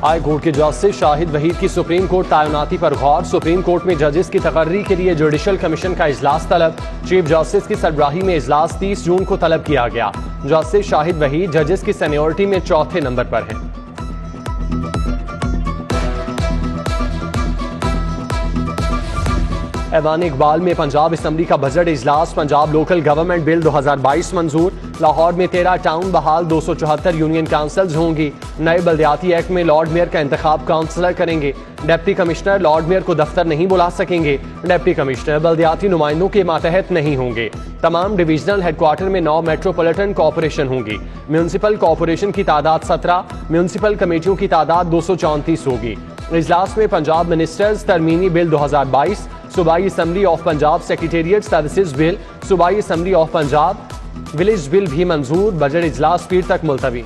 High court کے justice شاہد وحید کی supreme court تعیناتی پر غور. سپریم کورٹ میں ججز کی تقرری کے لیے جوڈیشل کمیشن کا اجلاس طلب. چیف جسٹس کی سربراہی میں اجلاس 30 جون کو طلب کیا گیا. جسٹس شاہد وحید ججز کی سینیورٹی میں چوتھے نمبر پر ہیں. ایوان اقبال میں پنجاب اسمبلی کا بجٹ اجلاس. پنجاب لوکل گورنمنٹ بل 2022 منظور. لاہور میں 13 ٹاؤن بحال، 274 یونین کونسلز ہوں گی. نئے بلدیاتی ایکٹ میں لارڈ میئر کا انتخاب کونسلر کریں گے. ڈپٹی کمشنر لارڈ میئر کو دفتر نہیں بلا سکیں گے. ڈپٹی کمشنر بلدیاتی نمائندوں کے ماتحت نہیں ہوں گے. تمام ڈویژنل ہیڈ کوارٹر میں 9 میٹروپولیٹن کارپوریشن ہوں گی. میونسپل کارپوریشن کی تعداد 17، میونسپل کمیٹیوں کی تعداد 234 ہوگی. اجلاس میں پنجاب منسٹرز ترمیمی بل 2022، صوبائی assembly of Punjab secretariat services bill, صوبائی assembly of Punjab village bill بھی منظور. بجٹ اجلاس پیر تک ملتوی.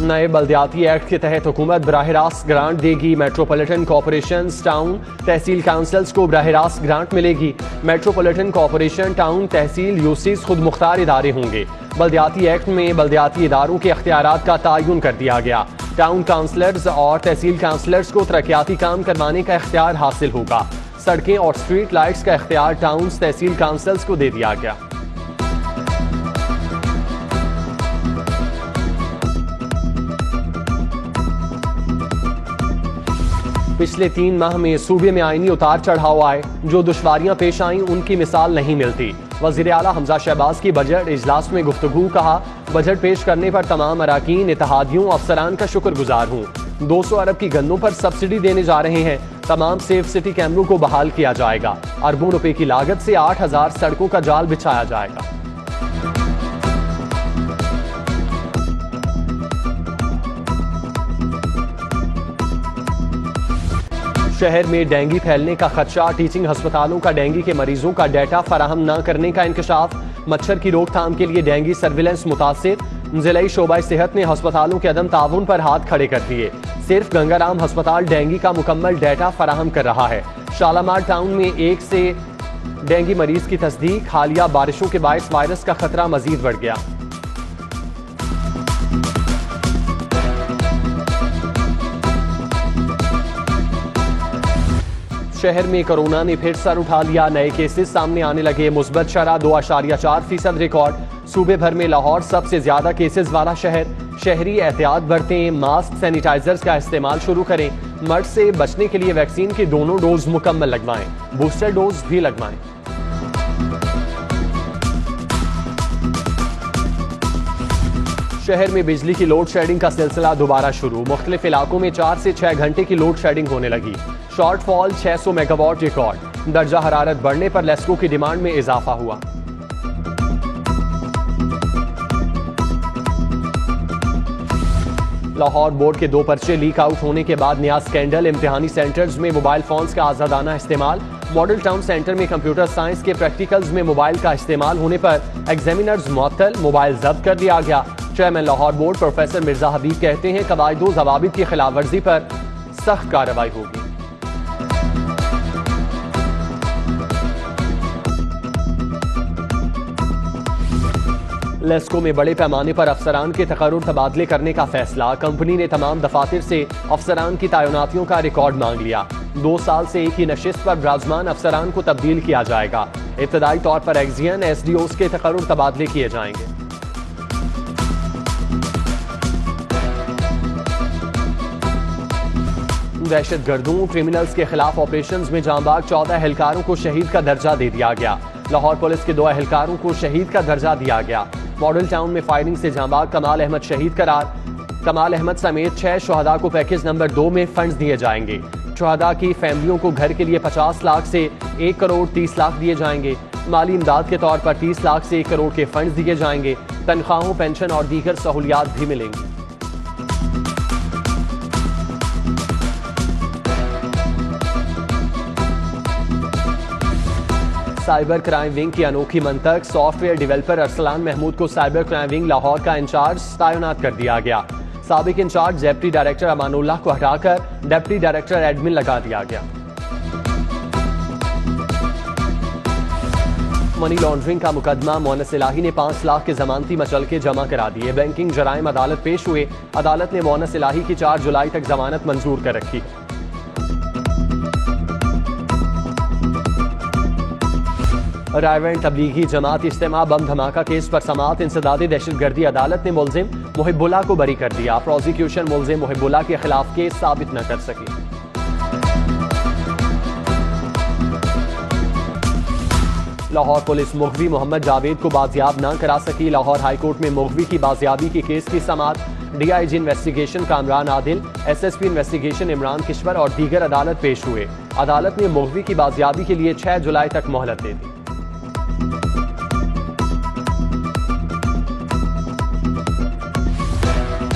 نئے بلدیاتی ایکٹ کے تحت حکومت براہ راست گرانٹ دے گی. میٹروپولیٹن کارپوریشنز، ٹاؤن، تحصیل کونسلز کو براہ راست گرانٹ ملے گی. میٹروپولیٹن کارپوریشن، ٹاؤن، تحصیل، یوسیز خود مختار ادارے ہوں گے. بلدیاتی ایکٹ میں بلدیاتی اداروں کے اختیارات کا تعین کر دیا گیا. ٹاؤن کونسلرز اور تحصیل کونسلرز کو ترقیاتی کام کروانے کا اختیار حاصل ہوگا. سڑکیں اور اسٹریٹ لائٹس کا اختیار ٹاؤنز، تحصیل کونسلز کو دے دیا گیا. پچھلے 3 ماہ میں صوبے میں آئینی اتار چڑھاؤ آئے. جو دشواریاں پیش آئیں ان کی مثال نہیں ملتی. وزیر اعلیٰ حمزہ شہباز کی بجٹ اجلاس میں گفتگو. کہا بجٹ پیش کرنے پر تمام اراکین، اتحادیوں، افسران کا شکر گزار ہوں. 200 ارب کی گنوں پر سبسڈی دینے جا رہے ہیں. تمام سیف سٹی کیمروں کو بحال کیا جائے گا. اربوں روپے کی لاگت سے 8000 سڑکوں کا جال بچھایا جائے گا. شہر میں ڈینگی پھیلنے کا خدشہ. ٹیچنگ ہسپتالوں کا ڈینگی کے مریضوں کا ڈیٹا فراہم نہ کرنے کا انکشاف. مچھر کی روک تھام کے لیے ڈینگی سرویلنس متاثر. ضلعی شعبہ صحت نے ہسپتالوں کے عدم تعاون پر ہاتھ کھڑے کر دیے. صرف گنگا رام ہسپتال ڈینگی کا مکمل ڈیٹا فراہم کر رہا ہے. شالامار ٹاؤن میں 1 سے ڈینگی مریض کی تصدیق. حالیہ بارشوں کے باعث وائرس کا خطرہ مزید بڑھ گیا. شہر میں کورونا نے پھر سر اٹھا لیا. نئے کیسز سامنے آنے لگے. مثبت شرح 2.4% ریکارڈ. صوبے بھر میں لاہور سب سے زیادہ کیسز والا شہر. شہری احتیاط برتیں. ماسک، سینیٹائزرز کا استعمال شروع کریں. مرض سے بچنے کے لیے ویکسین کے دونوں ڈوز مکمل لگوائیں. بوسٹر ڈوز بھی لگوائیں. شہر میں بجلی کی لوڈ شیڈنگ کا سلسلہ دوبارہ شروع. مختلف علاقوں میں 4 سے 6 گھنٹے کی لوڈ شیڈنگ ہونے لگی. Short fall 600 mega what record. درجہ حرارت بڑھنے پر لیسکو کی ڈیمانڈ میں اضافہ ہوا. لاہور بورڈ کے 2 پرچے لیک آؤٹ ہونے کے بعد نیا سکینڈل. امتحانی سینٹرز میں موبائل فونز کا آزادانہ استعمال. ماڈل ٹاؤن سینٹر میں کمپیوٹر سائنس کے پریکٹیکلز میں موبائل کا استعمال ہونے پر ایگزامینرز معطل. موبائل ضبط کر لیا گیا. Chairman Lahore board professor Mirza Habib کہتے ہیں قواعد و ضوابط کی خلاف ورزی پر سخت کارروائی ہوگی. لیسکو میں بڑے پیمانے پر افسران کے تقرر تبادلے کرنے کا فیصلہ. کمپنی نے تمام دفاتر سے افسران کی تعیناتیوں کا ریکارڈ مانگ لیا. 2 سال سے ایک ہی نشست پر برازمان افسران کو تبدیل کیا جائے گا. ابتدائی طور پر ایگزین، ایس ڈی اوز کے تقرر تبادلے کیے جائیں گے. دہشت گردوں، کرمنلز کے خلاف آپریشنز میں جاں بحق 14 اہلکاروں کو شہید کا درجہ دے دیا گیا. لاہور پولیس کے 2 اہلکاروں کو شہید کا درجہ دیا گیا. ماڈل ٹاؤن میں فائرنگ سے جاں بحق کمال احمد شہید قرار. کمال احمد سمیت 6 شہداء کو پیکج نمبر 2 میں فنڈز دیے جائیں گے. شہداء کی فیملیوں کو گھر کے لیے 50 لاکھ سے 1 کروڑ 30 لاکھ دیے جائیں گے. مالی امداد کے طور پر 30 لاکھ سے 1 کروڑ کے فنڈز دیے جائیں گے. تنخواہوں، پینشن اور دیگر سہولیات بھی ملیں گی. سائبر کرائم ونگ کی انوکھی منطق. Software developer Arslan Mahmood کو سائبر کرائم ونگ لاہور کا انچارج تعینات کر دیا گیا. سابق incharge deputy director Aman Ullah کو ہٹا کر ڈپٹی ڈائریکٹر ایڈمن لگا دیا گیا. منی لانڈرنگ کا مقدمہ مونس الہی نے 5 لاکھ کے ضمانتی مچلکے جمع کرا دیے. بینکنگ جرائم عدالت پیش ہوئے. عدالت نے مونس الہی کی 4 جولائی تک ضمانت منظور کر رکھی. رائیونڈ تبلیغی جماعت اجتماع بم دھماکہ کیس پر سماعت انسداد دہشت گردی. عدالت نے ملزم محب اللہ کو بری کر دیا. پروزیکیوشن ملزم محب اللہ کے خلاف کیس ثابت نہ کر سکی. لاہور پولیس مغوی محمد جاوید کو بازیاب نہ کرا سکی. لاہور ہائی کورٹ میں مغوی کی بازیابی کی کیس کی سماعت. D I G investigation Kamran Adil, S S P investigation Imran Kishwar اور دیگر عدالت پیش ہوئے. عدالت نے مغوی کی بازیابی کے لیے 6 جولائی تک مہلت دے دی.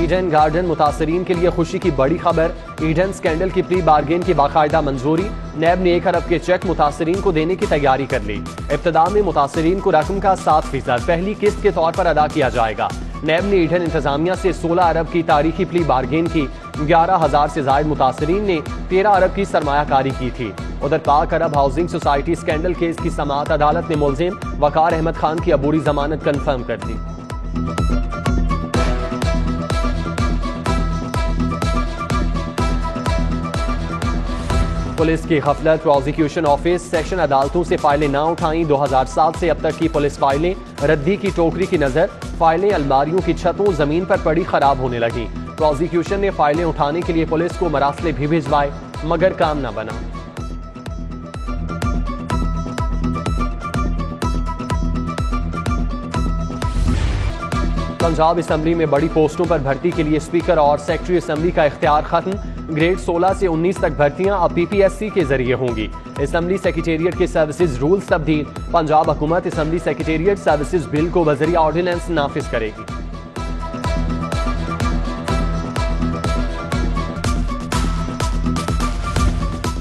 ایڈن گارڈن متاثرین کے لیے خوشی کی بڑی خبر. ایڈن سکینڈل کی پری بارگین کی باقاعدہ منظوری. نیب نے 1 ارب کے چیک متاثرین کو دینے کی تیاری کر لی. ابتدا میں متاثرین کو رقم کا 7% پہلی قسط کے طور پر ادا کیا جائے گا. نیب نے ایڈن انتظامیہ سے 16 ارب کی تاریخی پلی بارگین کی. 11,000 سے زائد متاثرین نے 13 ارب کی سرمایہ کاری کی تھی. ادھر پاک عرب ہاؤسنگ سوسائٹی سکینڈل کیس کی سماعت. عدالت نے ملزم وقار احمد خان کی عبوری ضمانت کنفرم کر دی. پولیس کی غفلت. پروزیکیوشن آفس سیشن عدالتوں سے فائلیں نہ اٹھائیں. 2007 سے اب تک کی پولیس فائلیں ردی کی ٹوکری کی نظر. فائلیں الماریوں کی چھتوں زمین پر پڑی خراب ہونے لگیں. پروزیکیوشن نے فائلیں اٹھانے کے لیے پولیس کو مراسلے بھی بھجوائے مگر کام نہ بنا. پنجاب اسمبلی میں بڑی پوسٹوں پر بھرتی کے لیے اسپیکر اور سیکرٹری اسمبلی کا اختیار ختم. گریڈ 16 سے 19 تک بھرتیاں اب پی پی ایس سی کے ذریعے ہوں گی. اسمبلی سیکریٹریٹ کے سروسز رولز تبدیل. پنجاب حکومت اسمبلی سیکریٹریٹ سروسز بل کو بذریعہ آرڈیننس نافذ کرے گی.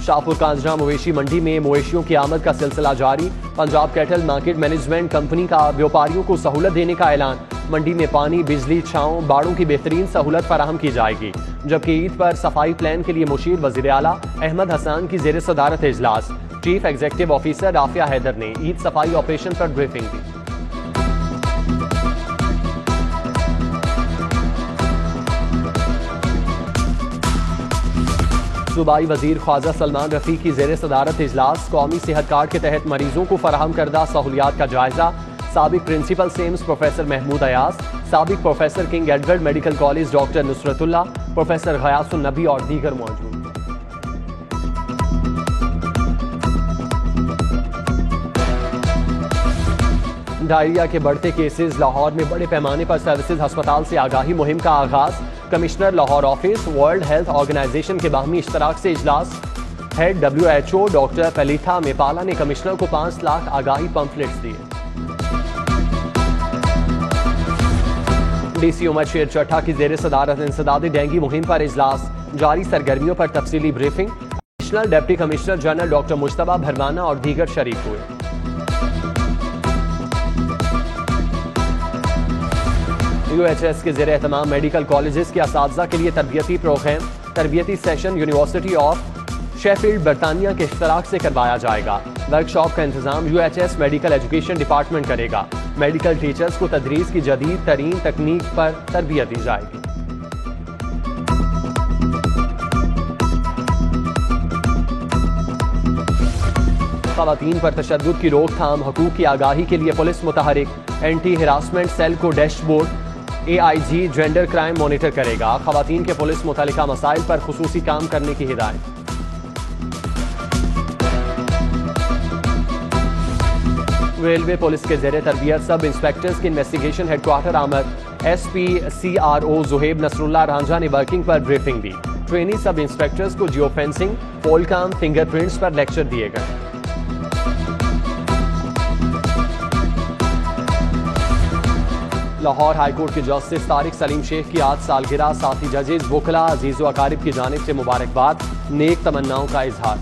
شاہپور کانجرا مویشی منڈی میں مویشیوں کی آمد کا سلسلہ جاری. Punjab cattle market management company کا بیوپاریوں کو سہولت دینے کا اعلان. منڈی میں پانی، بجلی، چھاؤں، باڑوں کی بہترین سہولت فراہم کی جائے گی. جبکہ عید پر صفائی پلان کے لیے مشیر وزیر اعلیٰ احمد حسان کی زیر صدارت اجلاس. Chief executive officer Rafia Haider نے عید صفائی آپریشن پر بریفنگ دی. صوبائی وزیر خواجہ سلمان رفیق کی زیر صدارت اجلاس. قومی صحت کارڈ کے تحت مریضوں کو فراہم کردہ سہولیات کا جائزہ. سابق principal SIMS professor Mahmood Ayaz, سابق professor King Edward medical college doctor Nusrat Ullah, professor Ghias Alnabi اور دیگر موجود. ڈائریا کے بڑھتے کیسز. لاہور میں بڑے پیمانے پر سروسز ہسپتال سے آگاہی مہم کا آغاز. Commissioner Lahore office, world health organisation کے باہمی اشتراک سے اجلاس. Head WHO doctor Palitha Mahipala نے کمشنر کو 5 لاکھ آگاہی پمفلٹس دیے. ڈی سی عمر شیر چٹھا کی زیر صدارت انسداد ڈینگی مہم پر اجلاس. جاری سرگرمیوں پر تفصیلی briefing. Additional deputy commissioner general doctor Mujtaba Bharmana اور دیگر شریک ہوئے. UHS کے زیر اہتمام میڈیکل کالجز کے اساتذہ کے لیے تربیتی پروگرام. تربیتی سیشن یونیورسٹی آف شیفیلڈ برطانیہ کے اشتراک سے کروایا جائے گا. ورکشاپ کا انتظام UHS میڈیکل ایجوکیشن ڈپارٹمنٹ کرے گا. میڈیکل ٹیچرز کو تدریس کی جدید ترین تکنیک پر تربیت دی جائے گی. خواتین پر تشدد کی روک تھام. حقوق کی آگاہی کے لیے پولیس متحرک. اینٹی ہراسمنٹ سیل کو dash board. AIG gender crime monitor کرے گا. خواتین کے پولیس متعلقہ مسائل پر خصوصی کام کرنے کی ہدایت. ریلوے پولیس کے زیر تربیت سب انسپیکٹرز کے انویسٹیگیشن ہیڈ کوارٹر آمد. SP CRO زہیب نصر اللہ رانجھا نے ورکنگ پر بریفنگ دی. ٹرینی سب انسپیکٹرز کو جیو فینسنگ، پول کام، فنگر پرنٹس پر لیکچر دیے گئے. لاہور ہائی کورٹ کے جسٹس طارق سلیم شیخ کی آج سالگرہ. ساتھی ججز، وکلاء، عزیز و اقارب کی جانب سے مبارکباد، نیک تمناؤں کا اظہار.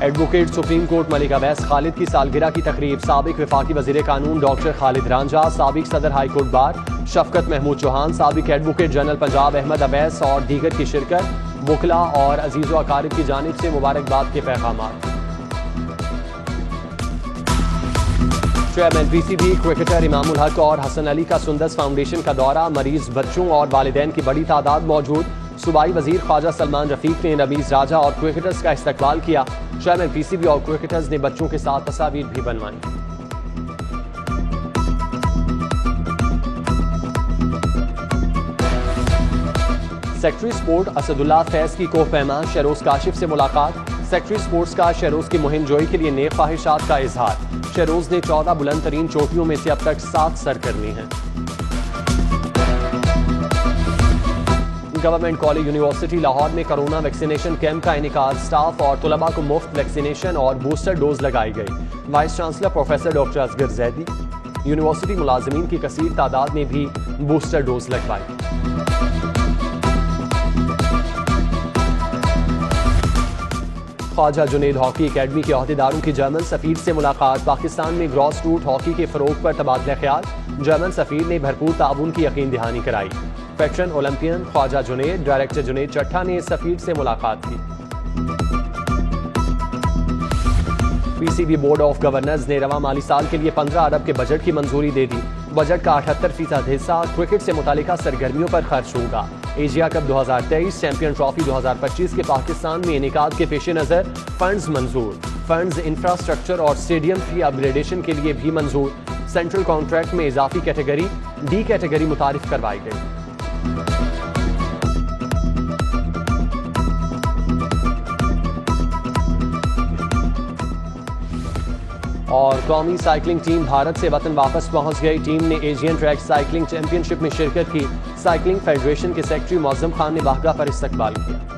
ایڈوکیٹ سپریم کورٹ ملک اویس خالد کی سالگرہ کی تقریب. سابق وفاقی وزیر قانون ڈاکٹر خالد رانجھا، سابق صدر ہائی کورٹ بار شفقت محمود چوہان، سابق ایڈوکیٹ جنرل پنجاب احمد اویس اور دیگر کی شرکت. وکلا اور عزیز و اقارب کی جانب سے مبارکباد کے پیغامات۔ Chairman P C B cricketer Imam ul Haq اور حسن علی کا سندس فاؤنڈیشن کا دورہ، مریض بچوں اور والدین کی بڑی تعداد موجود۔ صوبائی وزیر خواجہ سلمان رفیق نے رمیز راجہ اور کرکٹرز کا استقبال کیا۔ چیئرمین پی سی بی اور کرکٹرز نے بچوں کے ساتھ تصاویر بھی بنوائیں۔ سیکرٹری سپورٹ اسد اللہ فیض کی کوہ پیما شہروز کاشف سے ملاقات۔ سیکرٹری سپورٹس کا شہروز کی مہم جوئی کے لیے نیک خواہشات کا اظہار۔ شہروز نے 14 بلند ترین چوٹیوں میں سے اب تک 7 سر کر لی ہیں۔ گورنمنٹ کالج یونیورسٹی لاہور میں کرونا ویکسینیشن کیمپ کا انعقاد، سٹاف اور طلباء کو مفت ویکسینیشن اور بوسٹر ڈوز لگائی گئی۔ Vice chancellor professor doctor Asghar Zaidi, university ملازمین کی کثیر تعداد نے بھی بوسٹر ڈوز لگوائی۔ خواجہ جنید ہاکی اکیڈمی کے عہدیداروں کی جرمن سفیر سے ملاقات۔ پاکستان میں گراس روٹ ہاکی کے فروغ پر تبادلہ خیال، جرمن سفیر نے بھرپور تعاون کی یقین دہانی کرائی۔ Veteran olympian Khawaja Junaid, director Junaid Chattha نے سفیر سے ملاقات کی۔ P C B board of governors نے رواں مالی سال کے لیے 15 ارب کے بجٹ کی منظوری دے دی۔ بجٹ کا 78% حصہ کرکٹ سے متعلقہ سرگرمیوں پر خرچ ہوگا۔ ایشیا کپ 2023 چیمپئن ٹرافی 2025 کے پاکستان میں انعقاد کے پیش نظر فنڈز منظور۔ فنڈز انفراسٹرکچر اور اسٹیڈیم کی اپ گریڈیشن کے لیے بھی منظور۔ سینٹرل کانٹریکٹ میں اضافی کیٹیگری ڈی کیٹیگری متعارف کروائی گئی۔ اور قومی سائیکلنگ ٹیم بھارت سے وطن واپس پہنچ گئی۔ ٹیم نے ایشین ٹریک سائیکلنگ چیمپئن شپ میں شرکت کی۔ سائیکلنگ فیڈریشن کے سیکرٹری معظم خان نے واقعہ پر استقبال کیا۔